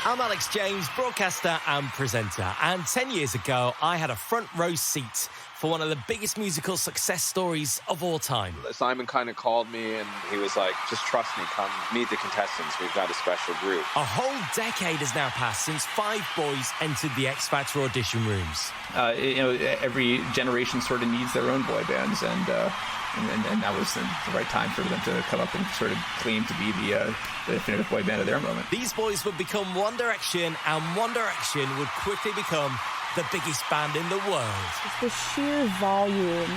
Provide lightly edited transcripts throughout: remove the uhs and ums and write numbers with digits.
I'm Alex James, broadcaster and presenter, and 10 years ago I had a front row seat for one of the biggest musical success stories of all time. Simon kind of called me and he was like, just trust me, come meet the contestants, we've got a special group. A whole decade has now passed since 5 boys entered the X Factor audition rooms. Every generation sort of needs their own boy bands, and that was the right time for them to come up and sort of claim to be the definitive boy band of their moment. These boys would become One Direction, and One Direction would quickly become the biggest band in the world. It's the sheer volume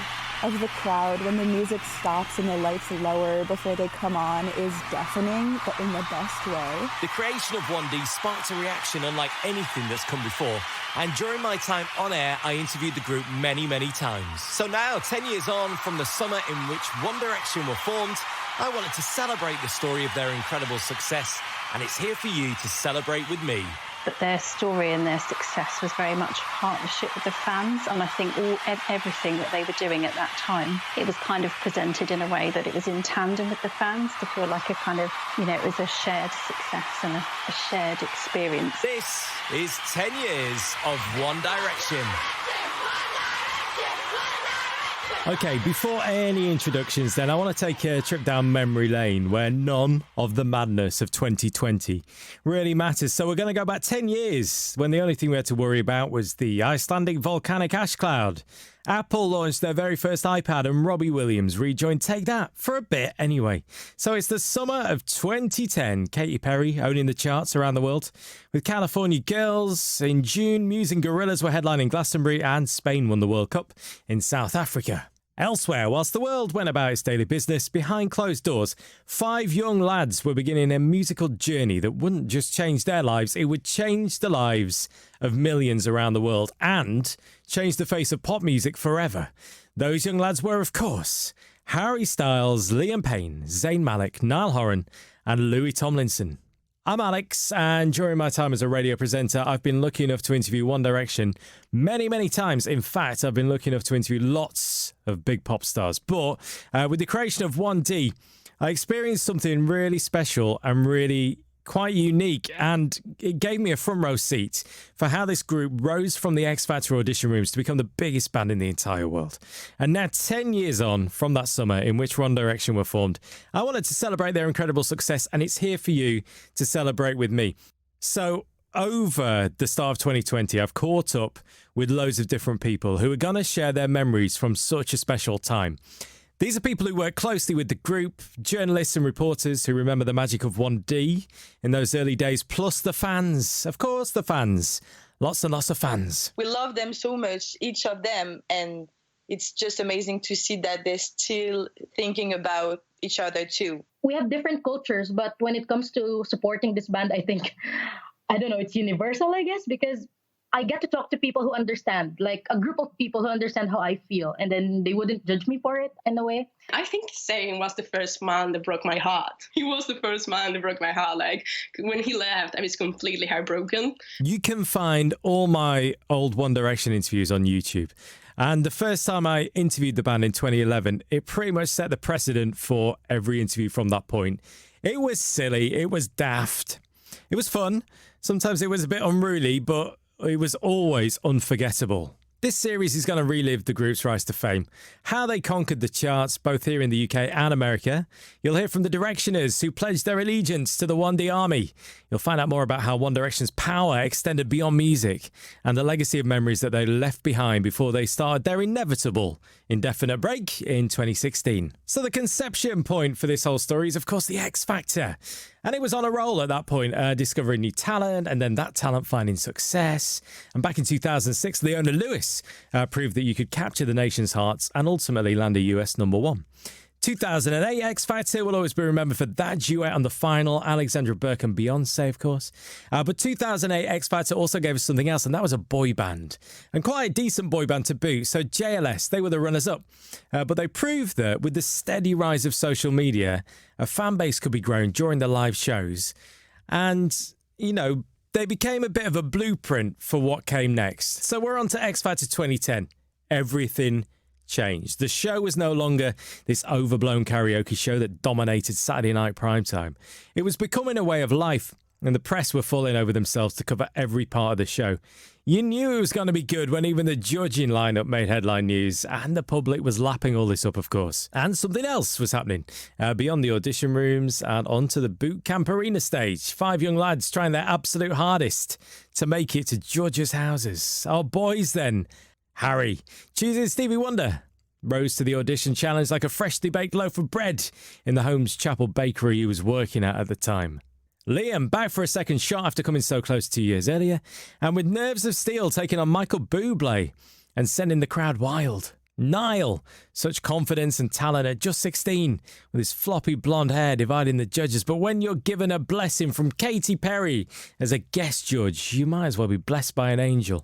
of the crowd when the music stops and the lights lower before they come on is deafening, but in the best way. The creation of 1D sparked a reaction unlike anything that's come before, and during my time on air, I interviewed the group many, many times. So now, 10 years on from the summer in which One Direction were formed, I wanted to celebrate the story of their incredible success, and it's here for you to celebrate with me. But their story and their success was very much a partnership with the fans, and I think everything that they were doing at that time, it was kind of presented in a way that it was in tandem with the fans to feel like a kind of, it was a shared success and a shared experience. This is 10 years of One Direction. Okay, before any introductions then, I want to take a trip down memory lane where none of the madness of 2020 really matters. So we're going to go back 10 years when the only thing we had to worry about was the Icelandic volcanic ash cloud. Apple launched their very first iPad and Robbie Williams rejoined Take That for a bit anyway. So it's the summer of 2010. Katy Perry owning the charts around the world. With California Girls in June, Muse and Gorillaz were headlining Glastonbury, and Spain won the World Cup in South Africa. Elsewhere, whilst the world went about its daily business, behind closed doors, 5 young lads were beginning a musical journey that wouldn't just change their lives, it would change the lives of millions around the world and change the face of pop music forever. Those young lads were, of course, Harry Styles, Liam Payne, Zayn Malik, Niall Horan and Louis Tomlinson. I'm Alex, and during my time as a radio presenter, I've been lucky enough to interview One Direction many, many times. In fact, I've been lucky enough to interview lots of big pop stars. But with the creation of 1D, I experienced something really special and really quite unique, and it gave me a front row seat for how this group rose from the X Factor audition rooms to become the biggest band in the entire world. And now 10 years on from that summer in which One Direction were formed, I wanted to celebrate their incredible success, and it's here for you to celebrate with me. So over the start of 2020, I've caught up with loads of different people who are going to share their memories from such a special time. These are people who work closely with the group, journalists and reporters who remember the magic of 1D in those early days, plus the fans. Of course, the fans. Lots and lots of fans. We love them so much, each of them, and it's just amazing to see that they're still thinking about each other too. We have different cultures, but when it comes to supporting this band, I think, it's universal, I guess, because I get to talk to people who understand, like a group of people who understand how I feel, and then they wouldn't judge me for it in a way. I think Zayn was the first man that broke my heart. He was the first man that broke my heart. Like, when he left, I was completely heartbroken. You can find all my old One Direction interviews on YouTube. And the first time I interviewed the band in 2011, it pretty much set the precedent for every interview from that point. It was silly. It was daft. It was fun. Sometimes it was a bit unruly, but it was always unforgettable. This series is going to relive the group's rise to fame, how they conquered the charts both here in the UK and America. You'll hear from the Directioners who pledged their allegiance to the 1D Army. You'll find out more about how One Direction's power extended beyond music and the legacy of memories that they left behind before they started their inevitable indefinite break in 2016. So the conception point for this whole story is, of course, the X Factor. And it was on a roll at that point, discovering new talent and then that talent finding success. And back in 2006, Leona Lewis proved that you could capture the nation's hearts and ultimately land a US #1. 2008 X Factor will always be remembered for that duet on the final, Alexandra Burke and Beyonce, of course. But 2008 X Factor also gave us something else, and that was a boy band. And quite a decent boy band to boot. So JLS, they were the runners-up. But they proved that with the steady rise of social media, a fan base could be grown during the live shows. And, they became a bit of a blueprint for what came next. So we're on to X Factor 2010. Everything changed. The show was no longer this overblown karaoke show that dominated Saturday night primetime. It was becoming a way of life, and the press were falling over themselves to cover every part of the show. You knew it was going to be good when even the judging lineup made headline news, and the public was lapping all this up, of course. And something else was happening. Beyond the audition rooms and onto the boot camp arena stage, 5 young lads trying their absolute hardest to make it to judges' houses. Our boys then. Harry, choosing Stevie Wonder, rose to the audition challenge like a freshly baked loaf of bread in the Holmes Chapel bakery he was working at the time. Liam back for a second shot after coming so close 2 years earlier, and with nerves of steel taking on Michael Bublé and sending the crowd wild. Niall, such confidence and talent at just 16, with his floppy blonde hair dividing the judges, but when you're given a blessing from Katy Perry as a guest judge, you might as well be blessed by an angel.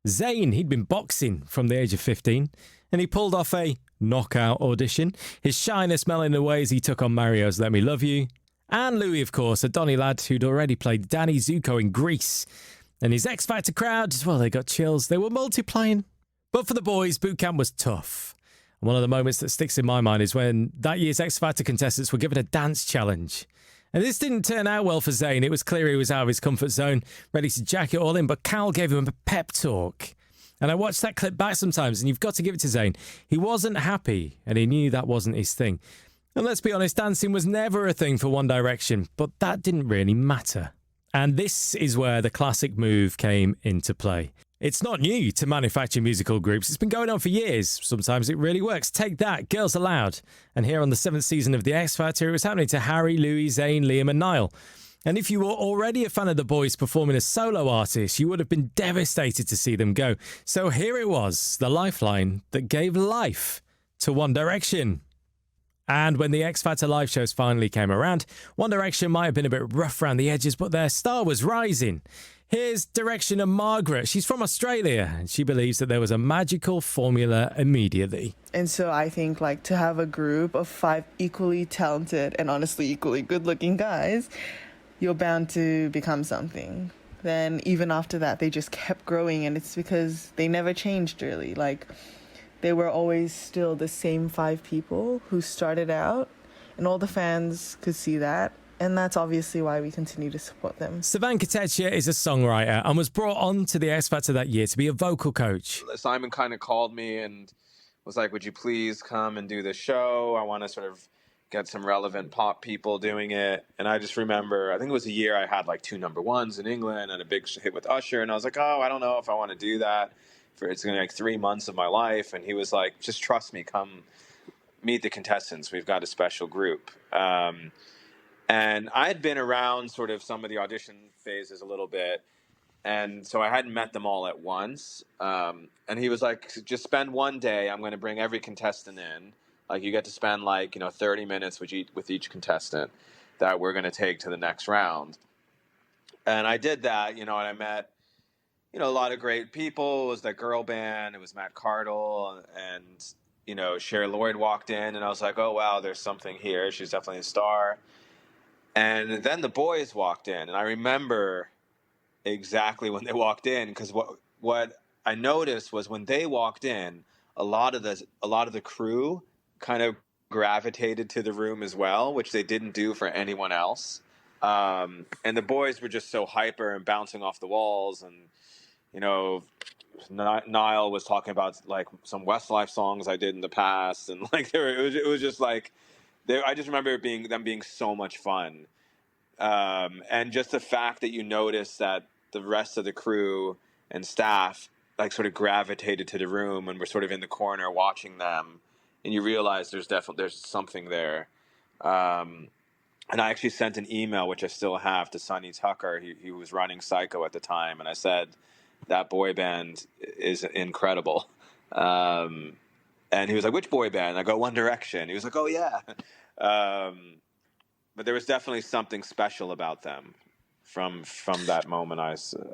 Zayn, he'd been boxing from the age of 15, and he pulled off a knockout audition, his shyness melting away as he took on Mario's Let Me Love You. And Louis, of course, a Donny lad who'd already played Danny Zuko in Grease. And his X Factor crowd, well, they got chills. They were multiplying. But for the boys, boot camp was tough. And one of the moments that sticks in my mind is when that year's X Factor contestants were given a dance challenge. And this didn't turn out well for Zayn. It was clear he was out of his comfort zone, ready to jack it all in, but Cal gave him a pep talk. And I watched that clip back sometimes, and you've got to give it to Zayn. He wasn't happy, and he knew that wasn't his thing. And let's be honest, dancing was never a thing for One Direction, but that didn't really matter. And this is where the classic move came into play. It's not new to manufacture musical groups. It's been going on for years. Sometimes it really works. Take that, Girls Aloud. And here on the 7th season of The X Factor, it was happening to Harry, Louis, Zayn, Liam and Niall. And if you were already a fan of the boys performing as solo artists, you would have been devastated to see them go. So here it was, the lifeline that gave life to One Direction. And when the X Factor live shows finally came around, One Direction might have been a bit rough around the edges, but their star was rising. Here's Direction and Margaret. She's from Australia, and she believes that there was a magical formula immediately. And so I think to have a group of 5 equally talented and honestly equally good-looking guys, you're bound to become something. Then even after that, they just kept growing, and it's because they never changed really. They were always still the same 5 people who started out, and all the fans could see that. And that's obviously why we continue to support them. Savan Kotecha is a songwriter and was brought on to the X Factor that year to be a vocal coach. Simon kind of called me and was like, would you please come and do the show? I want to sort of get some relevant pop people doing it. And I just remember, I think it was a year I had 2 number ones in England and a big hit with Usher. And I was like, oh, I don't know if I want to do that. It's going to be 3 months of my life. And he was like, just trust me, come meet the contestants. We've got a special group. And I had been around sort of some of the audition phases a little bit. And so I hadn't met them all at once. And he was like, just spend one day. I'm going to bring every contestant in. You get to spend 30 minutes with each contestant that we're going to take to the next round. And I did that, and I met, a lot of great people. It was that girl band. It was Matt Cardle and, Cher Lloyd walked in and I was like, oh, wow, there's something here. She's definitely a star. And then the boys walked in, and I remember exactly when they walked in, because what I noticed was when they walked in, a lot of the crew kind of gravitated to the room as well, which they didn't do for anyone else. And the boys were just so hyper and bouncing off the walls, and Niall was talking about some Westlife songs I did in the past, and it was just I just remember them being so much fun. And just the fact that you notice that the rest of the crew and staff sort of gravitated to the room and were sort of in the corner watching them, and you realize there's something there. And I actually sent an email, which I still have, to Sonny Tucker. He was running Psycho at the time, and I said, that boy band is incredible. And he was like, which boy band? I go, One Direction. He was like, oh, yeah. But there was definitely something special about them from that moment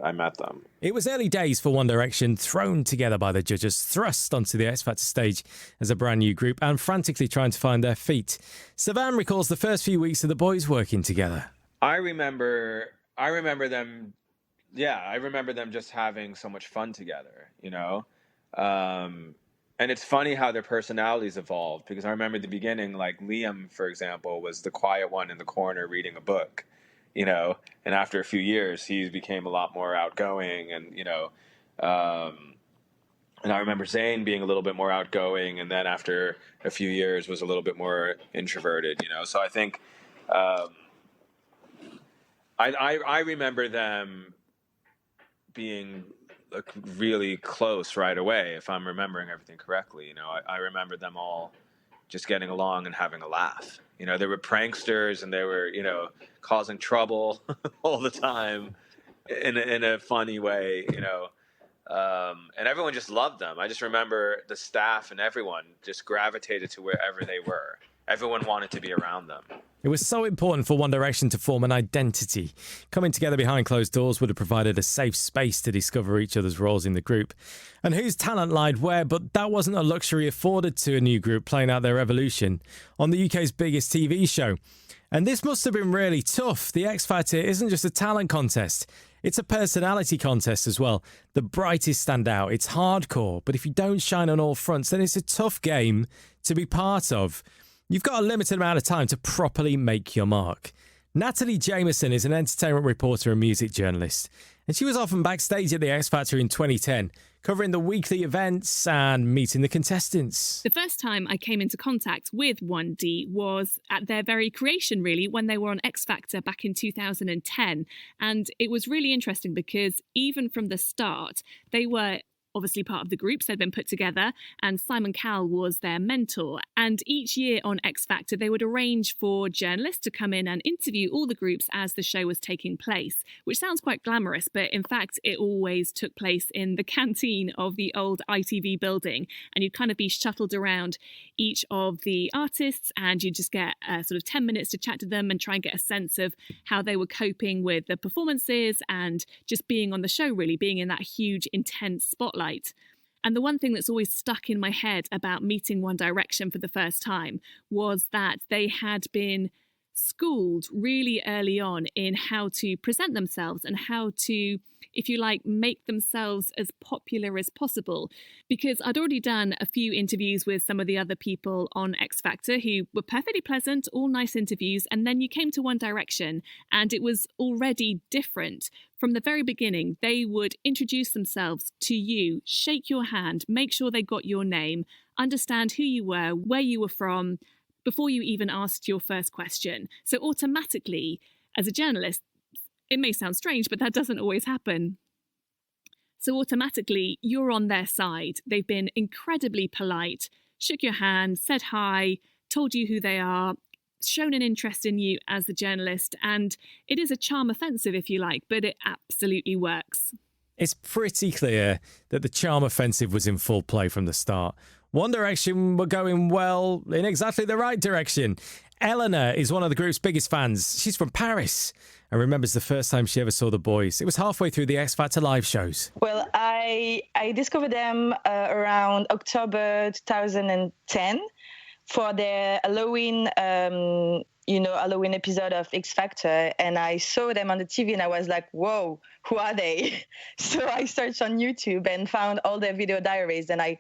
I met them. It was early days for One Direction, thrown together by the judges, thrust onto the X Factor stage as a brand new group and frantically trying to find their feet. Savan recalls the first few weeks of the boys working together. I remember them. Yeah, I remember them just having so much fun together, And it's funny how their personalities evolved, because I remember at the beginning, Liam, for example, was the quiet one in the corner reading a book, and after a few years, he became a lot more outgoing, and and I remember Zayn being a little bit more outgoing, and then after a few years was a little bit more introverted. So I think I remember them being really close right away, if I'm remembering everything correctly. I remember them all just getting along and having a laugh. They were pranksters, and they were, causing trouble all the time in a funny way, and everyone just loved them. I just remember the staff and everyone just gravitated to wherever they were. Everyone wanted to be around them. It was so important for One Direction to form an identity. Coming together behind closed doors would have provided a safe space to discover each other's roles in the group and whose talent lied where, but that wasn't a luxury afforded to a new group playing out their evolution on the UK's biggest TV show. And this must have been really tough. The X Factor isn't just a talent contest, it's a personality contest as well. The brightest stand out. It's hardcore, but if you don't shine on all fronts, then it's a tough game to be part of. You've got a limited amount of time to properly make your mark. Natalie Jameson is an entertainment reporter and music journalist, and she was often backstage at the X Factor in 2010, covering the weekly events and meeting the contestants. The first time I came into contact with 1D was at their very creation, really, when they were on X Factor back in 2010. And it was really interesting because even from the start, they were obviously part of the groups that had been put together, and Simon Cowell was their mentor. And each year on X Factor, they would arrange for journalists to come in and interview all the groups as the show was taking place, which sounds quite glamorous, but in fact, it always took place in the canteen of the old ITV building. And you'd kind of be shuttled around each of the artists, and you'd just get sort of 10 minutes to chat to them and try and get a sense of how they were coping with the performances and just being on the show, really, being in that huge, intense spotlight. And the one thing that's always stuck in my head about meeting One Direction for the first time was that they had been schooled really early on in how to present themselves and how to, if you like, make themselves as popular as possible. Because I'd already done a few interviews with some of the other people on X Factor who were perfectly pleasant, all nice interviews, and then you came to One Direction and it was already different. From the very beginning, they would introduce themselves to you, shake your hand, make sure they got your name, understand who you were, where you were from, before you even asked your first question. So automatically, as a journalist, it may sound strange, but that doesn't always happen. So automatically, you're on their side. They've been incredibly polite, shook your hand, said hi, told you who they are, shown an interest in you as a journalist, and it is a charm offensive, if you like, but it absolutely works. It's pretty clear that the charm offensive was in full play from the start. One Direction were going, well, in exactly the right direction. Eleanor is one of the group's biggest fans. She's from Paris and remembers the first time she ever saw the boys. It was halfway through the X Factor live shows. Well, I discovered them around October 2010 for their Halloween, Halloween episode of X Factor, and I saw them on the TV and I was like, whoa, who are they? So I searched on YouTube and found all their video diaries, and I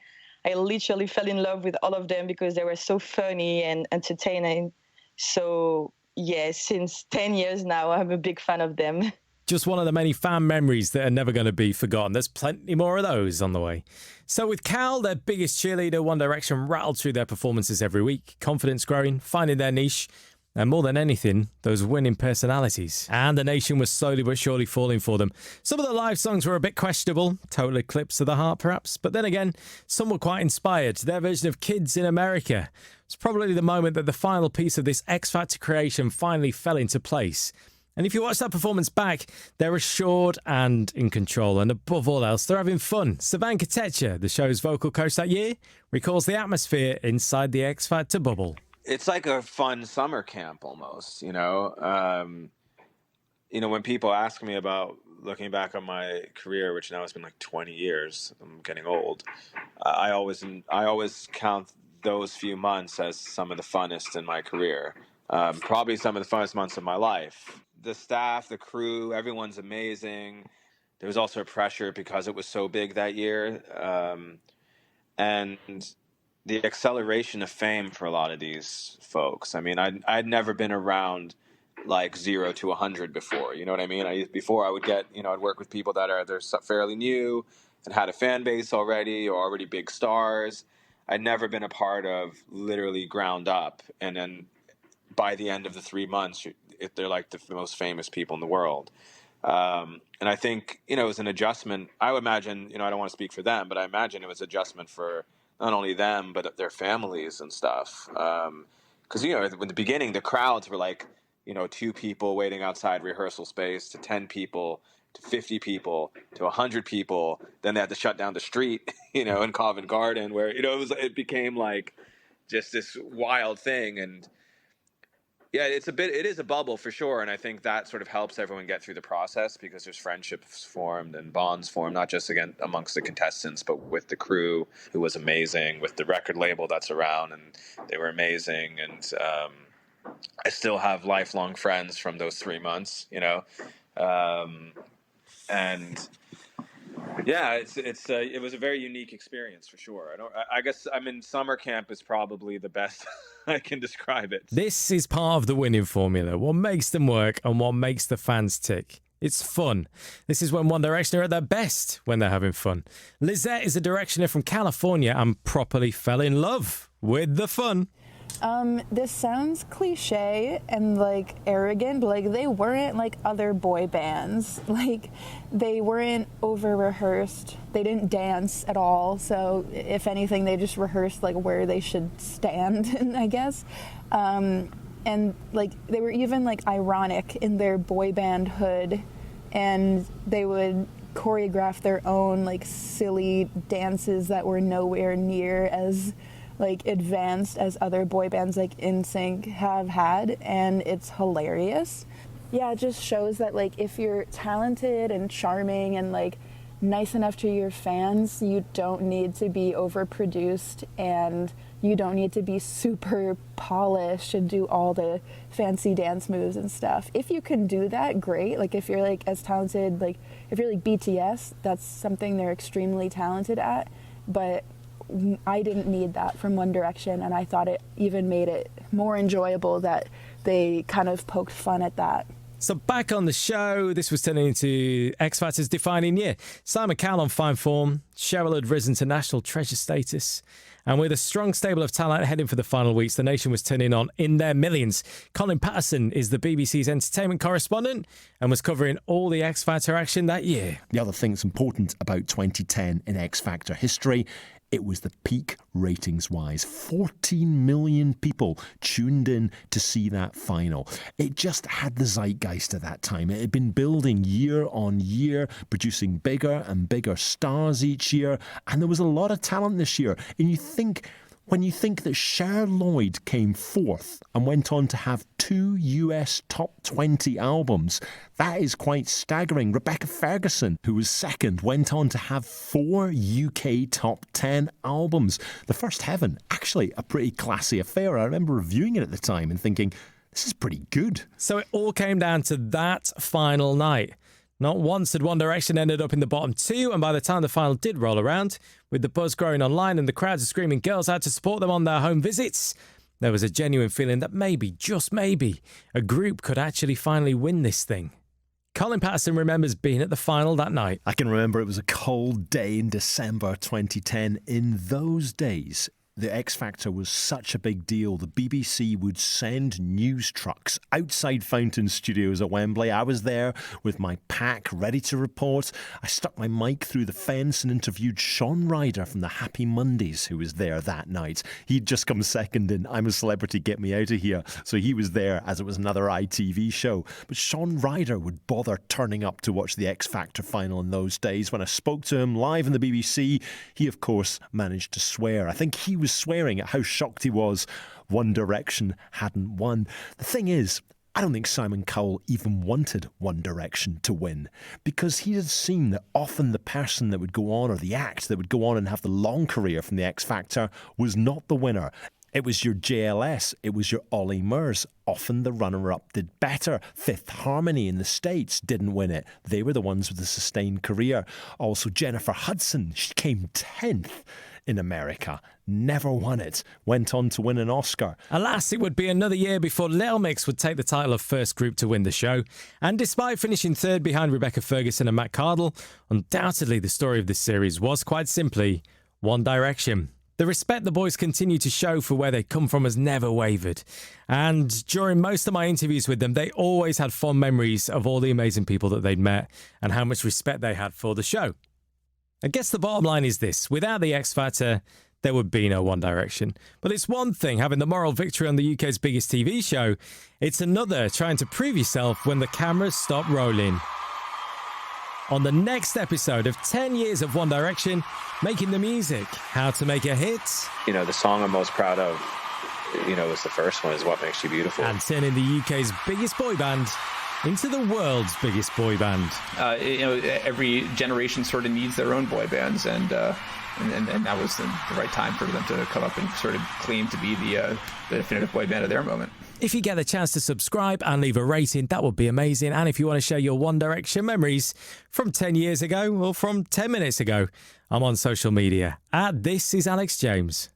literally fell in love with all of them because they were so funny and entertaining. So, yeah, since 10 years now, I'm a big fan of them. Just one of the many fan memories that are never going to be forgotten. There's plenty more of those on the way. So with Cal, their biggest cheerleader, One Direction rattled through their performances every week, confidence growing, finding their niche, and more than anything, those winning personalities. And the nation was slowly but surely falling for them. Some of the live songs were a bit questionable, total eclipse of the heart perhaps, but then again, some were quite inspired. Their version of Kids in America was probably the moment that the final piece of this X Factor creation finally fell into place. And if you watch that performance back, they're assured and in control, and above all else, they're having fun. Savan Kotecha, the show's vocal coach that year, recalls the atmosphere inside the X Factor bubble. It's like a fun summer camp almost, when people ask me about looking back on my career, which now has been like 20 years, I'm getting old. I always count those few months as some of the funnest in my career. Probably some of the funnest months of my life. The staff, the crew, everyone's amazing. There was also pressure because it was so big that year. And the acceleration of fame for a lot of these folks. I mean, I'd never been around like 0 to 100 before. You know what I mean? Before I would get, I'd work with people that are they're fairly new and had a fan base already or already big stars. I'd never been a part of literally ground up, and then by the end of the 3 months, they're like the most famous people in the world. And I think, it was an adjustment. I would imagine, I don't want to speak for them, but I imagine it was adjustment for not only them, but their families and stuff. Because, in the beginning, the crowds were like, 2 people waiting outside rehearsal space to 10 people to 50 people to 100 people. Then they had to shut down the street, in Covent Garden, where, it became like just this wild thing. And yeah, it is a bubble for sure. And I think that sort of helps everyone get through the process because there's friendships formed and bonds formed, not just again amongst the contestants, but with the crew, who was amazing, with the record label that's around, and they were amazing. And I still have lifelong friends from those 3 months, and yeah, it was a very unique experience for sure. I guess summer camp is probably the best I can describe it. This is part of the winning formula. What makes them work and what makes the fans tick. It's fun. This is when One Direction are at their best, when they're having fun. Lizette is a Directioner from California and properly fell in love with the fun. This sounds cliche and like arrogant, but like they weren't like other boy bands. Like they weren't over rehearsed. They didn't dance at all. So if anything, they just rehearsed like where they should stand, I guess. And like they were even like ironic in their boy band hood, and they would choreograph their own like silly dances that were nowhere near as like advanced as other boy bands like NSYNC have had, and it's hilarious. Yeah, it just shows that like if you're talented and charming and like nice enough to your fans, you don't need to be overproduced and you don't need to be super polished and do all the fancy dance moves and stuff. If you can do that, great. Like if you're like as talented, like if you're like BTS, that's something they're extremely talented at, but I didn't need that from One Direction, and I thought it even made it more enjoyable that they kind of poked fun at that. So back on the show, this was turning into X Factor's defining year. Simon Cowell on fine form, Cheryl had risen to national treasure status, and with a strong stable of talent heading for the final weeks, the nation was turning on in their millions. Colin Patterson is the BBC's entertainment correspondent and was covering all the X Factor action that year. The other thing that's important about 2010 in X Factor history, it was the peak ratings-wise. 14 million people tuned in to see that final. It just had the zeitgeist at that time. It had been building year on year, producing bigger and bigger stars each year, and there was a lot of talent this year. And when you think that Cher Lloyd came fourth and went on to have 2 US top 20 albums, that is quite staggering. Rebecca Ferguson, who was second, went on to have 4 UK top 10 albums. The First Heaven, actually a pretty classy affair. I remember reviewing it at the time and thinking, this is pretty good. So it all came down to that final night. Not once had One Direction ended up in the bottom 2, and by the time the final did roll around, with the buzz growing online and the crowds of screaming girls out to support them on their home visits, there was a genuine feeling that maybe, just maybe, a group could actually finally win this thing. Colin Patterson remembers being at the final that night. I can remember it was a cold day in December 2010. In those days, the X Factor was such a big deal. The BBC would send news trucks outside Fountain Studios at Wembley. I was there with my pack ready to report. I stuck my mic through the fence and interviewed Sean Ryder from the Happy Mondays, who was there that night. He'd just come second in I'm a Celebrity, Get Me Out of Here. So he was there as it was another ITV show. But Sean Ryder would bother turning up to watch the X Factor final in those days. When I spoke to him live on the BBC, he of course managed to swear. I think he was swearing at how shocked he was One Direction hadn't won. The thing is, I don't think Simon Cowell even wanted One Direction to win, because he had seen that often the person that would go on, or the act that would go on and have the long career from the X Factor, was not the winner. It was your JLS, it was your Ollie Murs. Often the runner-up did better. Fifth Harmony in the States didn't win it. They were the ones with a sustained career. Also, Jennifer Hudson, she came 10th in America, never won it, went on to win an Oscar. Alas, it would be another year before Little Mix would take the title of first group to win the show. And despite finishing third behind Rebecca Ferguson and Matt Cardle, undoubtedly the story of this series was quite simply One Direction. The respect the boys continue to show for where they come from has never wavered. And during most of my interviews with them, they always had fond memories of all the amazing people that they'd met and how much respect they had for the show. I guess the bottom line is this: without the X Factor, there would be no One Direction. But it's one thing having the moral victory on the UK's biggest TV show. It's another trying to prove yourself when the cameras stop rolling. On the next episode of 10 years of One Direction, making the music, how to make a hit. You know, the song I'm most proud of, you know, was the first one, is What Makes You Beautiful. And turning the UK's biggest boy band into the world's biggest boy band. You know, every generation sort of needs their own boy bands, and that was the right time for them to come up and sort of claim to be the definitive boy band of their moment. If you get the chance to subscribe and leave a rating, that would be amazing. And if you want to share your One Direction memories from 10 years ago or from 10 minutes ago, I'm on social media @This is Alex James.